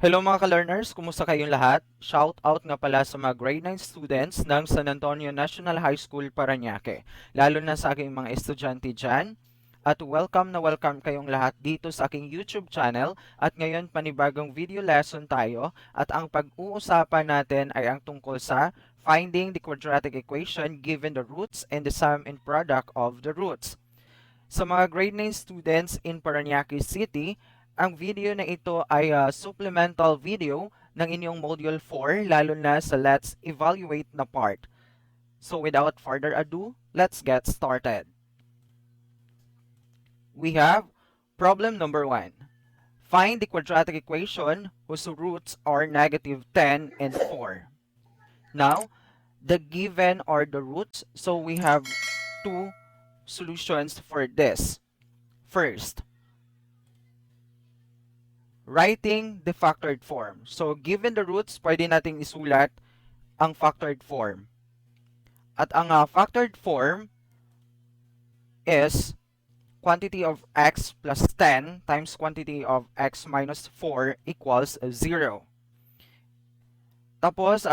Hello mga ka-learners, kumusta kayong lahat? Shout out nga pala sa mga grade 9 students ng San Antonio National High School, Parañaque. Lalo na sa aking mga estudyante dyan. At welcome na welcome kayong lahat dito sa aking YouTube channel. At ngayon panibagong video lesson tayo. At ang pag-uusapan natin ay ang tungkol sa finding the quadratic equation given the roots and the sum and product of the roots. Sa mga grade 9 students in Parañaque City, ang video na ito ay supplemental video ng inyong Module 4, lalo na sa Let's Evaluate na part. So without further ado, let's get started. We have problem number 1. Find the quadratic equation whose roots are negative 10 and 4. Now, the given are the roots, so we have two solutions for this. First, writing the factored form. So, given the roots, pwede nating isulat ang factored form. At ang factored form is quantity of x plus 10 times quantity of x minus 4 equals 0. Tapos,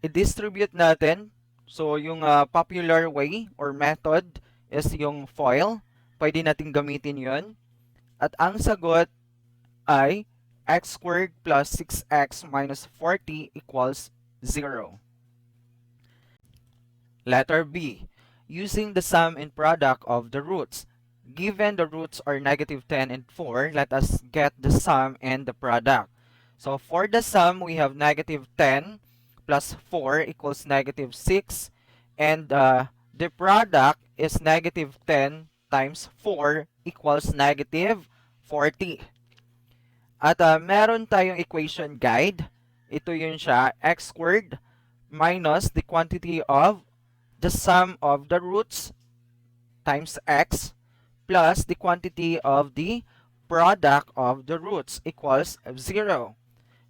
i-distribute natin. So, yung popular way or method is yung FOIL. Pwede natin gamitin yun. At ang sagot ay x squared plus 6x minus 40 equals 0. Letter B. Using the sum and product of the roots. Given the roots are negative 10 and 4, let us get the sum and the product. So for the sum, we have negative 10 plus 4 equals negative 6. And the product is negative 10 times 4 equals negative 40. At meron tayong equation guide. Ito yun siya, x squared minus the quantity of the sum of the roots times x plus the quantity of the product of the roots equals 0.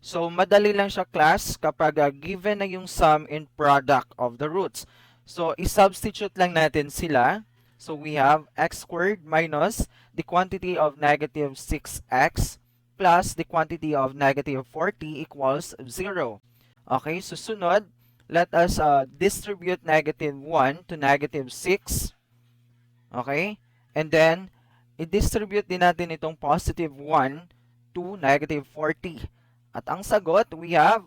So, madali lang siya class kapag given na yung sum and product of the roots. So, i-substitute lang natin sila. So, we have x squared minus the quantity of negative 6x plus the quantity of negative 40 equals 0. Okay, susunod, let us distribute negative 1 to negative 6. Okay, and then, i-distribute din natin itong positive 1 to negative 40. At ang sagot, we have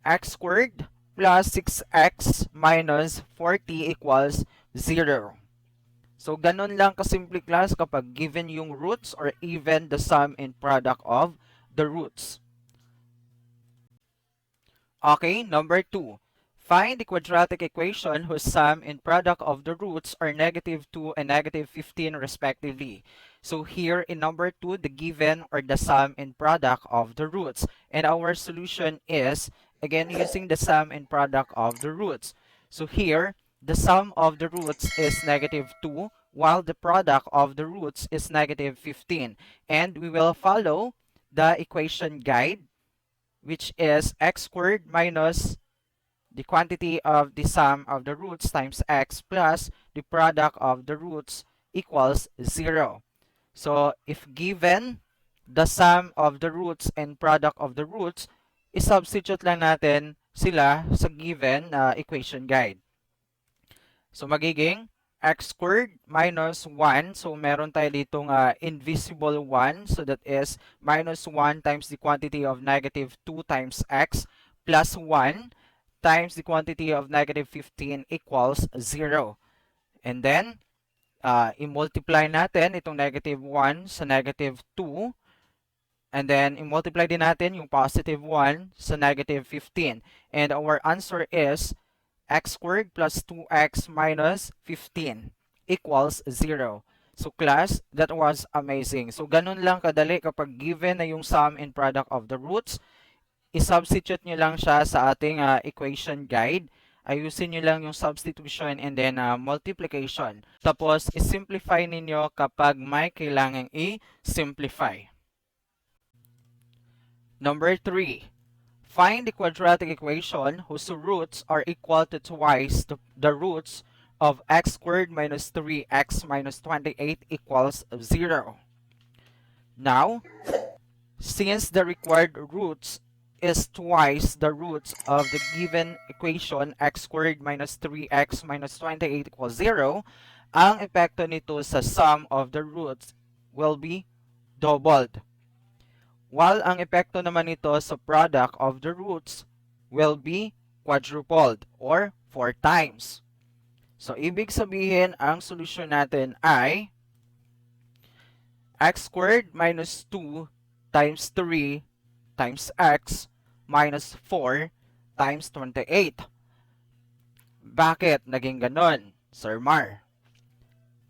x squared plus 6x minus 40 equals 0. So, ganun lang kasimple class kapag given yung roots or even the sum and product of the roots. Okay, number 2. Find the quadratic equation whose sum and product of the roots are negative 2 and negative 15 respectively. So here in number 2, the given or the sum and product of the roots. And our solution is, again, using the sum and product of the roots. So here, the sum of the roots is negative 2, while the product of the roots is negative 15. And we will follow the equation guide, which is x squared minus the quantity of the sum of the roots times x plus the product of the roots equals 0. So, if given the sum of the roots and product of the roots, isubstitute lang natin sila sa given equation guide. So, magiging x squared minus 1. So, meron tayo ditong invisible 1. So, that is minus 1 times the quantity of negative 2 times x plus 1 times the quantity of negative 15 equals 0. And then, i-multiply natin itong negative 1 sa negative 2. And then, i-multiply din natin yung positive 1 sa negative 15. And our answer is x squared plus 2x minus 15 equals 0. So class, that was amazing. So ganun lang kadali kapag given na yung sum and product of the roots, i-substitute nyo lang siya sa ating equation guide. Ayusin nyo lang yung substitution and then multiplication. Tapos, i-simplify ninyo kapag may kailangang i-simplify. Number 3. Find the quadratic equation whose roots are equal to twice the roots of x squared minus 3x minus 28 equals 0. Now, Since the required roots is twice the roots of the given equation x squared minus 3x minus 28 equals 0, ang epekto nito sa sum of the roots will be doubled. While ang epekto naman nito sa product of the roots will be quadrupled or 4 times. So, ibig sabihin, ang solusyon natin ay x squared minus 2 times 3 times x minus 4 times 28. Bakit naging ganon, Sir Mar?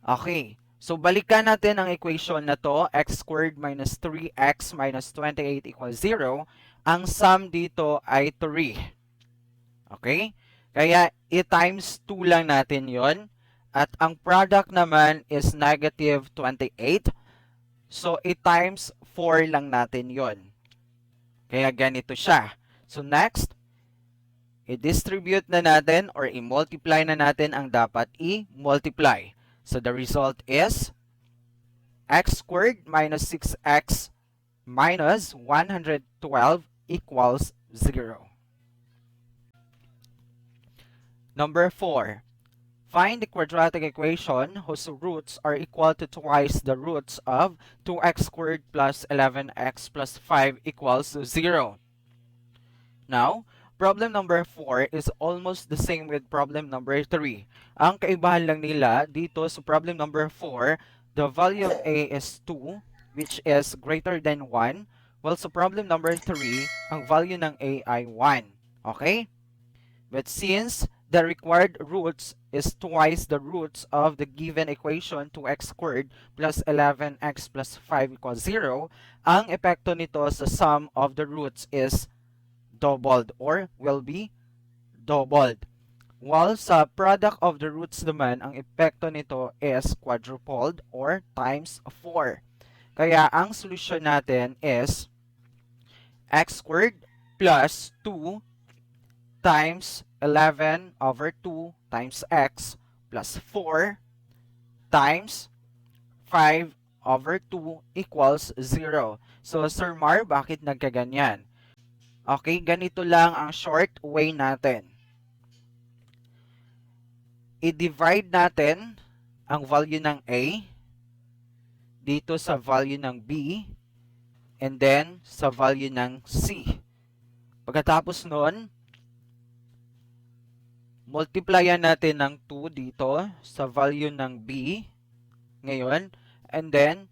Okay. So, balikan natin ang equation na to, x squared minus 3x minus 28 equals 0. Ang sum dito ay 3. Okay? Kaya, i-times 2 lang natin yon. At ang product naman is negative 28. So, i-times 4 lang natin yon. Kaya, ganito siya. So, next, i-distribute na natin or i-multiply na natin ang dapat i-multiply. So, the result is x squared minus 6x minus 112 equals 0. Number 4. Find the quadratic equation whose roots are equal to twice the roots of 2x squared plus 11x plus 5 equals 0. Now, problem number 4 is almost the same with problem number 3. Ang kaibahan lang nila dito sa problem number 4, the value of a is 2, which is greater than 1. While sa problem number 3, ang value ng a ay 1. Okay? But since the required roots is twice the roots of the given equation 2x squared plus 11x plus 5 equals 0, ang epekto nito sa sum of the roots is doubled or will be doubled. While sa product of the roots naman, ang epekto nito is quadrupled or times 4. Kaya ang solusyon natin is x squared plus 2 times 11 over 2 times x plus 4 times 5 over 2 equals 0. So, Sir Mar, bakit nagkaganyan? Okay, ganito lang ang short way natin. I-divide natin ang value ng A dito sa value ng B and then sa value ng C. Pagkatapos nun, multiplyan natin ng 2 dito sa value ng B ngayon and then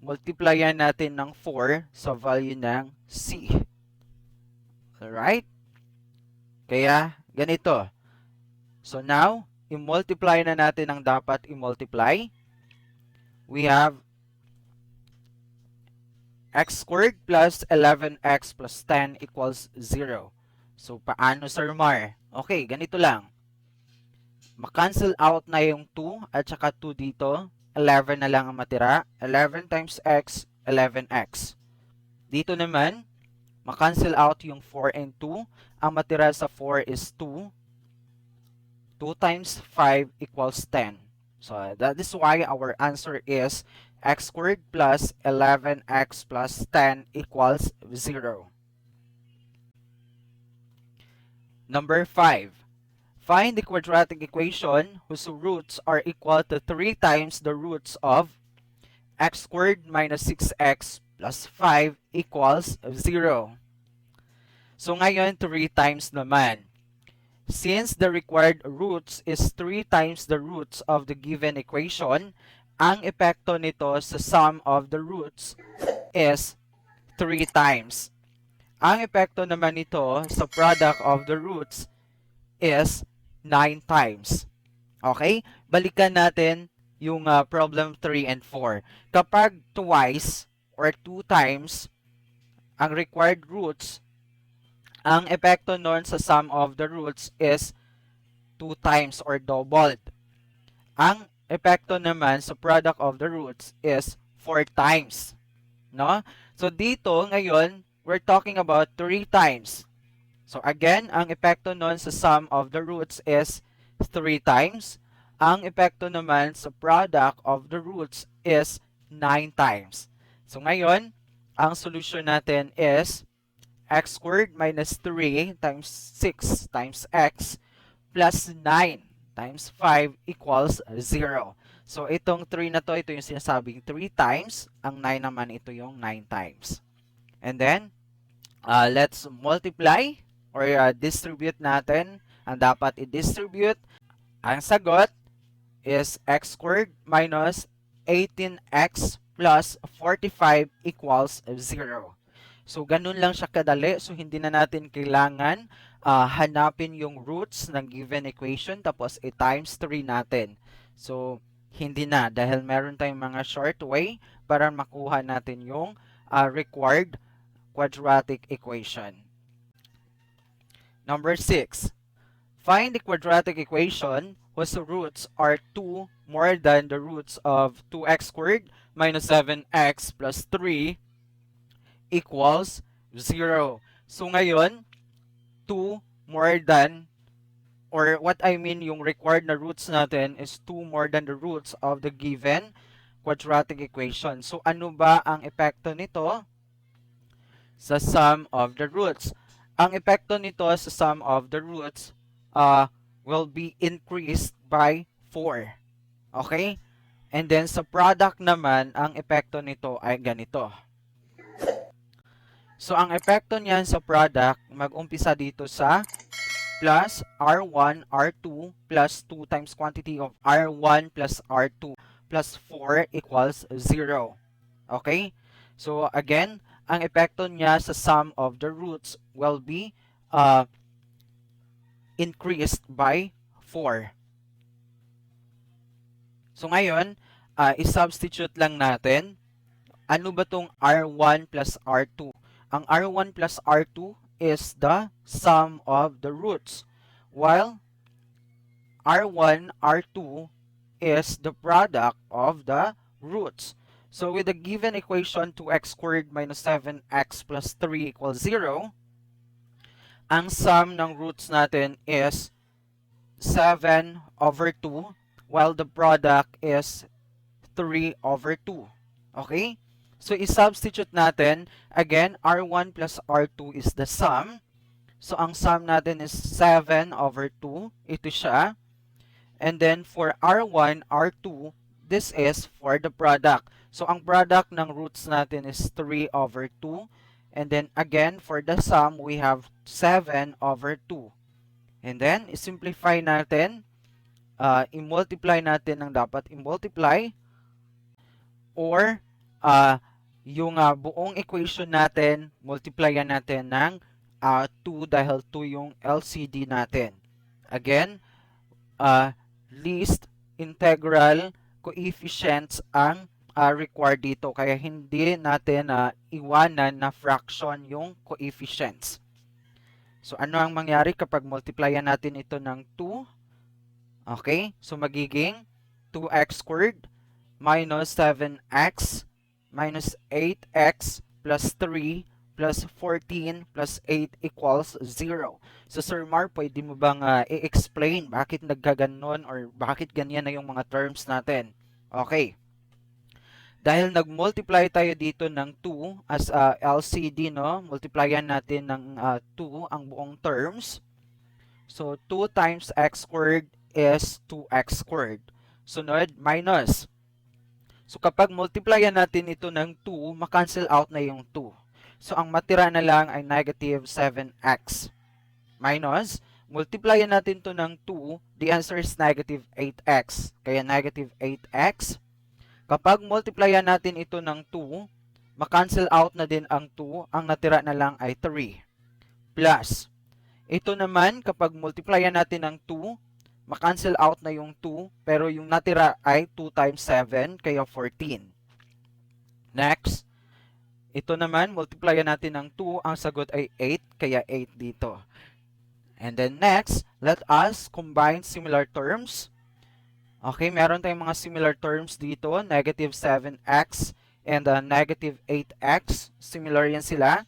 multiplyan natin ng 4 sa value ng C. Alright? Kaya, ganito. So now, i-multiply na natin ang dapat i-multiply. We have x squared plus 11x plus 10 equals 0. So, paano, Sir Mar? Okay, ganito lang. Ma-cancel out na yung 2 at saka 2 dito. 11 na lang ang matira. 11 times x, 11x. Dito naman, ma-cancel out yung 4 and 2. Ang matira sa 4 is 2. 2 times 5 equals 10. So, that is why our answer is x squared plus 11x plus 10 equals 0. Number 5. Find the quadratic equation whose roots are equal to 3 times the roots of x squared minus 6x plus 5 equals 0. So ngayon, 3 times naman. Since the required roots is 3 times the roots of the given equation, ang epekto nito sa sum of the roots is 3 times. Ang epekto naman nito sa product of the roots is 9 times. Okay? Balikan natin yung problem 3 and 4. Kapag twice or 2 times ang required roots, ang epekto nun sa sum of the roots is 2 times or doubled. Ang epekto naman sa product of the roots is 4 times. No? So dito ngayon, we're talking about 3 times. So again, ang epekto nun sa sum of the roots is 3 times. Ang epekto naman sa product of the roots is 9 times. So ngayon, ang solution natin is x squared minus 3 times 6 times x plus 9 times 5 equals 0. So, itong 3 na to, ito yung sinasabing 3 times. Ang 9 naman, ito yung 9 times. And then, let's multiply or distribute natin. Ang dapat i-distribute, ang sagot is x squared minus 18x plus 45 equals 0. So, ganun lang siya kadali. So, hindi na natin kailangan hanapin yung roots ng given equation tapos i-times 3 natin. So, hindi na dahil meron tayong mga short way para makuha natin yung required quadratic equation. Number 6. Find the quadratic equation whose roots are 2 more than the roots of 2x squared minus 7x plus 3 equals 0. So ngayon, 2 more than, or what I mean yung required na roots natin is 2 more than the roots of the given quadratic equation. So ano ba ang epekto nito sa sum of the roots? Ang epekto nito sa sum of the roots will be increased by 4. Okay? And then sa product naman, ang epekto nito ay ganito. So ang epekto niyan sa product, mag-umpisa dito sa plus R1, R2 plus 2 times quantity of R1 plus R2 plus 4 equals 0. Okay? So again, ang epekto niya sa sum of the roots will be increased by 4. So ngayon, i-substitute lang natin. Ano ba tong R1 plus R2? Ang R1 plus R2 is the sum of the roots, while R1, R2 is the product of the roots. So with the given equation 2x squared minus 7x plus 3 equals 0, ang sum ng roots natin is 7 over 2, while the product is 3 over 2. Okay? So, i-substitute natin, again, R1 plus R2 is the sum. So, ang sum natin is 7 over 2. Ito siya. And then, for R1, R2, this is for the product. So, ang product ng roots natin is 3 over 2. And then, again, for the sum, we have 7 over 2. And then, i-simplify natin. I-multiply natin ang dapat i-multiply. Or, yung buong equation natin, multiplyan natin ng 2 dahil 2 yung LCD natin. Again, least integral coefficients ang required dito. Kaya hindi natin iwanan na fraction yung coefficients. So, ano ang mangyari kapag multiplyan natin ito ng 2? Okay, so magiging 2x squared minus 7x minus 8x plus 3 plus 14 plus 8 equals 0. So, Sir Mar, pwede mo bang i-explain bakit nagkaganon or bakit ganyan na yung mga terms natin? Okay. Dahil nag-multiply tayo dito ng 2 as LCD, no? Multiplyan natin ng 2 ang buong terms. So, 2 times x squared is 2x squared. Sunod, minus. So, kapag multiplyan natin ito ng 2, makancel out na yung 2. So, ang matira na lang ay negative 7x. Minus, multiplyan natin ito ng 2, the answer is negative 8x. Kaya negative 8x. Kapag multiplyan natin ito ng 2, makancel out na din ang 2, ang natira na lang ay 3. Plus, ito naman, kapag multiplyan natin ng 2, makancel out na yung 2, pero yung natira ay 2 times 7, kaya 14. Next, ito naman, multiplyan natin ng 2, ang sagot ay 8, kaya 8 dito. And then next, let us combine similar terms. Okay, meron tayong mga similar terms dito, negative 7x and negative 8x. Similar yan sila.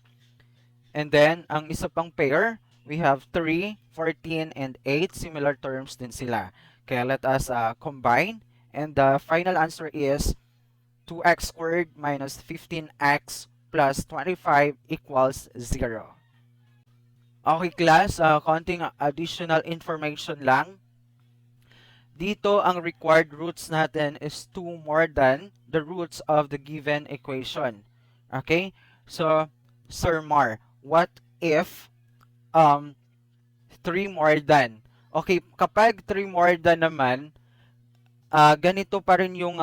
And then, ang isa pang pair, we have 3, 14, and 8. Similar terms din sila. Kaya let us combine. And the final answer is 2x squared minus 15x plus 25 equals 0. Okay class, konting additional information lang. Dito, ang required roots natin is 2 more than the roots of the given equation. Okay? So, XerMar, what if 3 more than? Okay, kapag 3 more than naman, ganito pa rin yung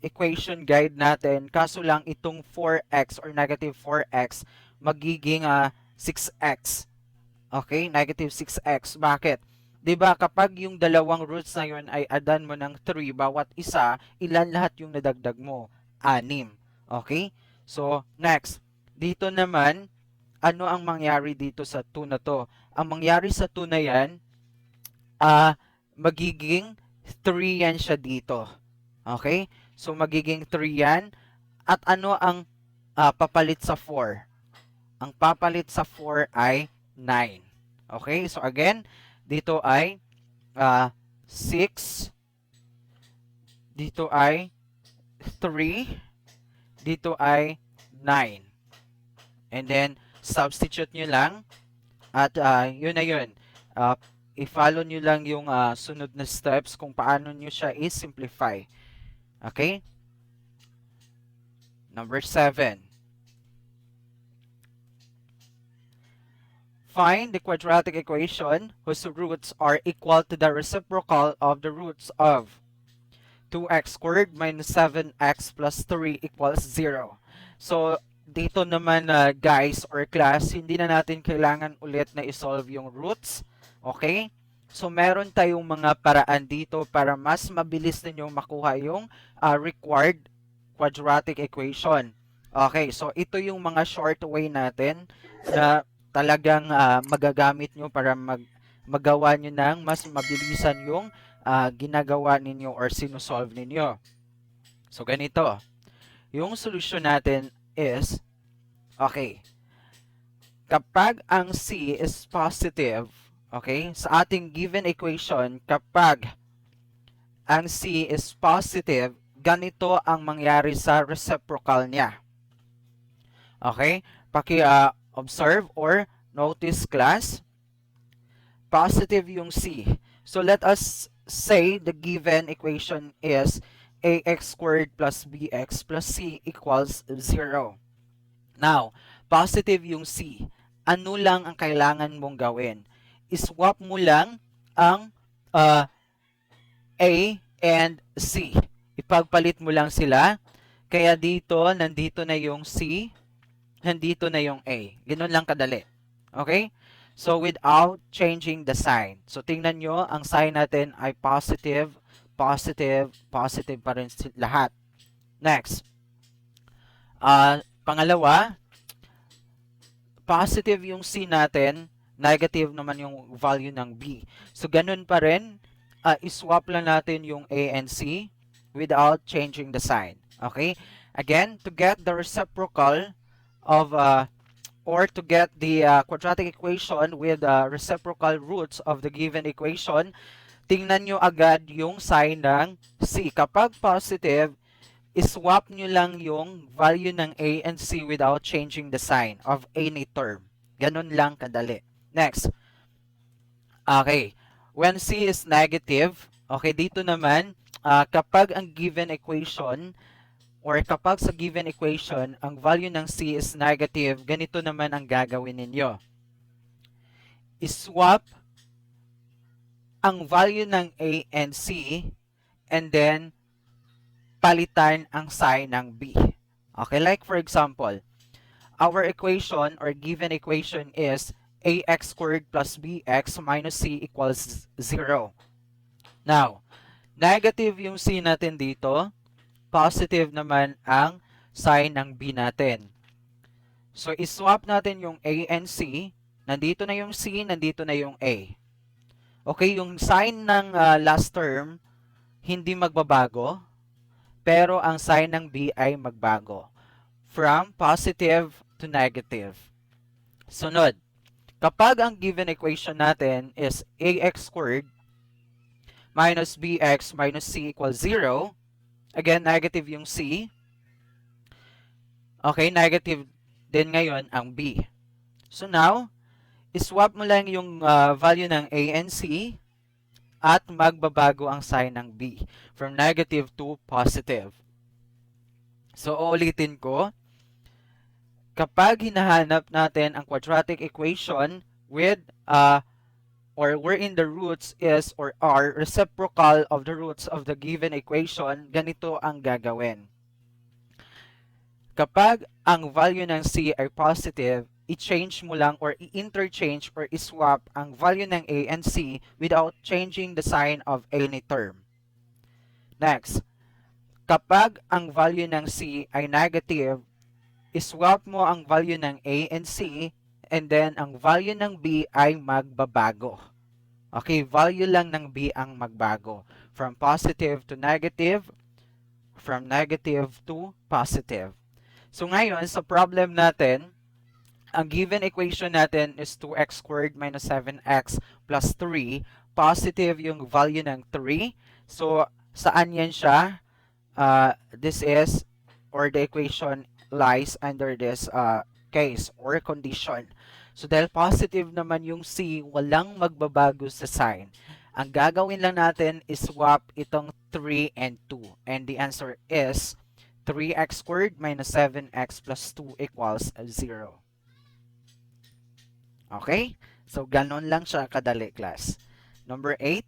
equation guide natin. Kaso lang itong 4x or negative 4x magiging 6x. Okay, negative 6x. Bakit? 'Di ba kapag yung dalawang roots na yun ay adan mo ng 3 bawat isa, ilan lahat yung nadagdag mo? 6. Okay? So, next. Dito naman, ano ang mangyari dito sa 2 na to? Ang mangyari sa 2 na yan, magiging 3 yan siya dito. Okay? So, magiging 3 yan. At ano ang papalit sa 4? Ang papalit sa 4 ay 9. Okay? So, again, dito ay 6. Dito ay 3. Dito ay 9. And then, substitute nyo lang. At yun na yun. I-follow nyo lang yung sunod na steps kung paano nyo siya i-simplify. Okay? Number 7. Find the quadratic equation whose roots are equal to the reciprocal of the roots of 2x squared minus 7x plus 3 equals 0. So, dito naman guys or class, hindi na natin kailangan ulit na isolve yung roots. Okay? So, meron tayong mga paraan dito para mas mabilis ninyong makuha yung required quadratic equation. Okay, so ito yung mga short way natin na talagang magagamit nyo para magawa nyo ng mas mabilisan yung ginagawa ninyo or sinusolve ninyo. So, ganito. Yung solution natin is, okay, kapag ang C is positive, okay, sa ating given equation, kapag ang C is positive, ganito ang mangyari sa reciprocal niya. Okay? Paki-observe or notice class. Positive yung C. So, let us say the given equation is ax squared plus bx plus c equals 0. Now, positive yung C. Ano lang ang kailangan mong gawin? Iswap mo lang ang A and C. Ipagpalit mo lang sila. Kaya dito, nandito na yung C. Nandito na yung A. Ganun lang kadali. Okay? So, without changing the sign. So, tingnan nyo, ang sign natin ay positive, positive, positive pa rin lahat. Next. Pangalawa, positive yung C natin, negative naman yung value ng B. So, ganun pa rin, iswap lang natin yung A and C without changing the sign. Okay? Again, to get the reciprocal of or to get the quadratic equation with reciprocal roots of the given equation, tingnan nyo agad yung sign ng C. Kapag positive, iswap nyo lang yung value ng A and C without changing the sign of any term. Ganun lang kadali. Next. Okay. When C is negative, okay, dito naman, kapag ang given equation or kapag sa given equation, ang value ng C is negative, ganito naman ang gagawin ninyo. Iswap ang value ng A and C and then palitan ang sign ng B. Okay, like for example, our equation or given equation is ax squared plus bx minus c equals 0. Now, negative yung C natin dito, positive naman ang sign ng B natin. So, iswap natin yung A and C. Nandito na yung C, nandito na yung A. Okay, yung sign ng last term, hindi magbabago. Pero ang sign ng B ay magbago. From positive to negative. Sunod, kapag ang given equation natin is ax squared minus bx minus c equals 0, again, negative yung C. Okay, negative then ngayon ang B. So now, iswap mo lang yung value ng A and C at magbabago ang sign ng B from negative to positive. So, uulitin ko, kapag hinahanap natin ang quadratic equation with or wherein the roots is or are reciprocal of the roots of the given equation, ganito ang gagawin. Kapag ang value ng C ay positive, i-change mo lang or i-interchange or i-swap ang value ng A and C without changing the sign of any term. Next, kapag ang value ng C ay negative, i-swap mo ang value ng A and C and then ang value ng B ay magbabago. Okay, value lang ng B ang magbago. From positive to negative, from negative to positive. So ngayon, sa problem natin, ang given equation natin is 2x squared minus 7x plus 3. Positive yung value ng 3. So, saan yan siya? This is, or the equation lies under this case or condition. So, dahil positive naman yung C, walang magbabago sa sign. Ang gagawin lang natin is swap itong 3 and 2. And the answer is 3x squared minus 7x plus 2 equals 0. Okay? So, ganon lang siya kadali, class. Number 8.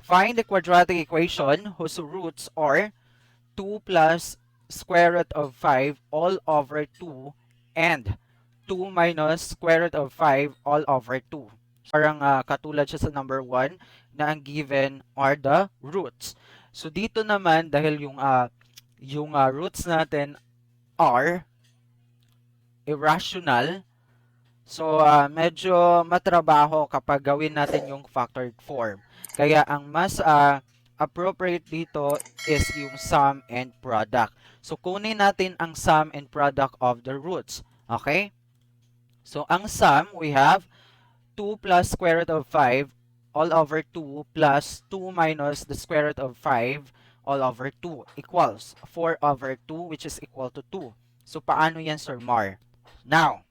Find the quadratic equation whose roots are 2 plus square root of 5 all over 2 and 2 minus square root of 5 all over 2. Parang katulad siya sa number 1 na ang given are the roots. So, dito naman, dahil yung roots natin are irrational, so medyo matrabaho kapag gawin natin yung factored form. Kaya ang mas appropriate dito is yung sum and product. So kunin natin ang sum and product of the roots. Okay? So ang sum, we have 2 plus square root of 5 all over 2 plus 2 minus the square root of 5 all over 2 equals 4 over 2, which is equal to 2. So paano yan, Sir Mar? Now,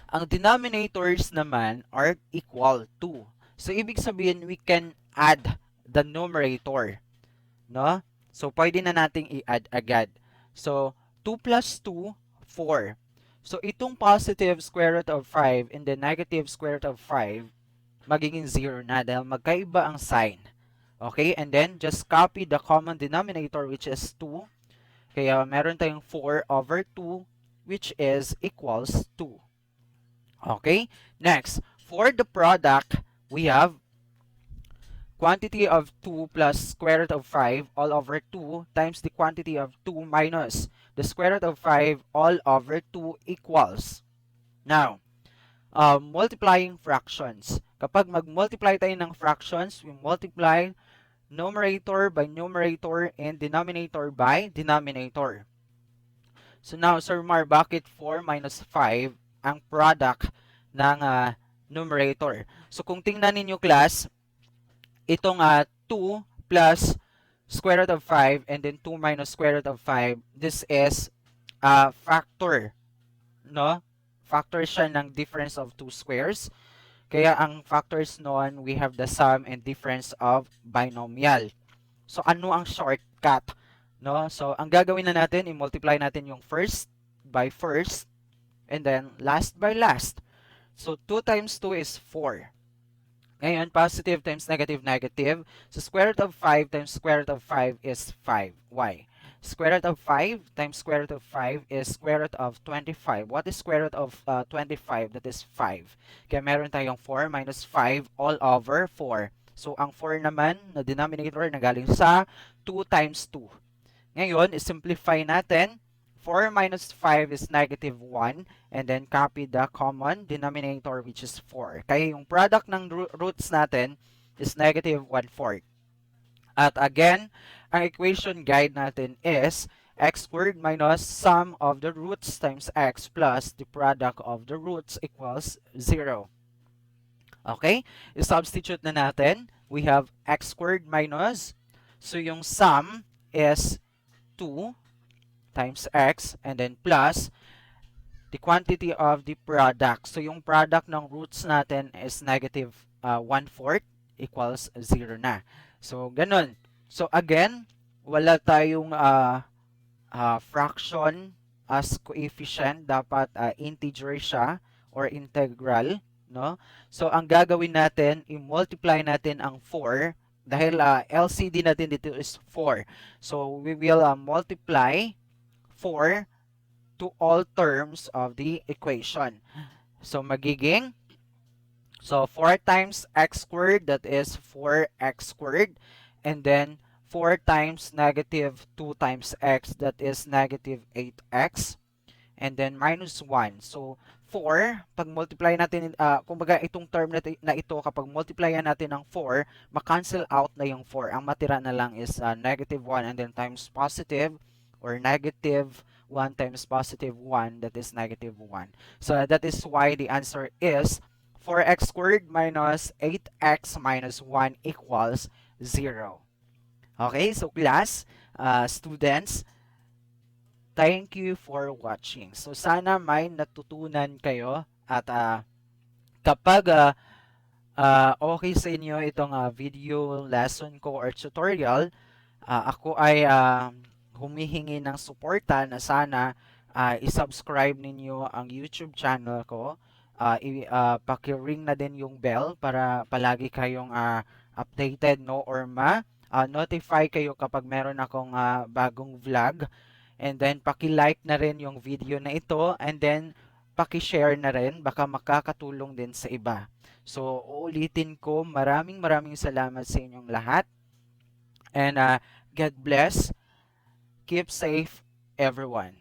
ang denominators naman are equal to. So ibig sabihin, we can add the numerator. No? So pwede na nating i-add agad. So 2 plus 2, 4. So itong positive square root of 5 and the negative square root of 5, magiging 0 na dahil magkaiba ang sign. Okay? And then, just copy the common denominator, which is 2. Kaya meron tayong 4 over 2, which is equals 2. Okay? Next, for the product, we have quantity of 2 plus square root of 5 all over 2 times the quantity of 2 minus the square root of 5 all over 2 equals. Now, multiplying fractions. Kapag mag-multiply tayo ng fractions, we multiply numerator by numerator and denominator by denominator. So now, Sir Mar, bakit 4 minus 5 ang product ng numerator? So kung tingnan ninyo, class, itong 2 plus square root of 5 and then 2 minus square root of 5, this is factor, no? Factor siya ng difference of 2 squares. Kaya ang factors noon, we have the sum and difference of binomial. So ano ang shortcut? No? So ang gagawin na natin, i-multiply natin yung first by first and then last by last. So 2 times 2 is 4. Ngayon, positive times negative, negative. So square root of 5 times square root of 5 is 5. Why? Square root of 5 times square root of 5 is square root of 25. What is square root of 25? That is 5. Kaya meron tayong 4 minus 5 all over 4. So ang 4 naman na denominator na galing sa 2 times 2. Ngayon, i-simplify natin. 4 minus 5 is negative 1 and then copy the common denominator, which is 4. Kaya yung product ng roots natin is negative 1/4. At again, ang equation guide natin is x squared minus sum of the roots times x plus the product of the roots equals 0. Okay? I-substitute na natin. We have x squared minus, so yung sum is 2 times x, and then plus the quantity of the product. So yung product ng roots natin is negative 1/4 equals 0 na. So ganun. So again, wala tayong fraction as coefficient. Dapat integer siya or integral. No? So ang gagawin natin, i-multiply natin ang 4 dahil LCD natin dito is 4. So we will multiply 4 to all terms of the equation. So magiging, so 4 times x squared, that is 4x squared, and then 4 times negative 2 times x, that is negative 8x, and then minus 1. So 4, pag multiply natin, kumbaga itong term na ito, kapag multiplyan natin ng 4, ma-cancel out na yung 4. Ang matira na lang is negative 1 and then times positive, or negative 1 times positive 1, that is negative 1. So that is why the answer is 4x squared minus 8x minus 1 equals 0. Okay, so class, students, thank you for watching. So sana may natutunan kayo at kapag okay sa inyo itong video lesson ko or tutorial, ako ay humihingi ng suporta na sana i-subscribe ninyo ang YouTube channel ko. Paki-ring na din yung bell para palagi kayong updated, no, or notify kayo kapag meron akong bagong vlog. And then paki-like na rin yung video na ito, and then paki-share na rin, baka makakatulong din sa iba. So uulitin ko, maraming salamat sa inyong lahat. And God bless. Keep safe, everyone.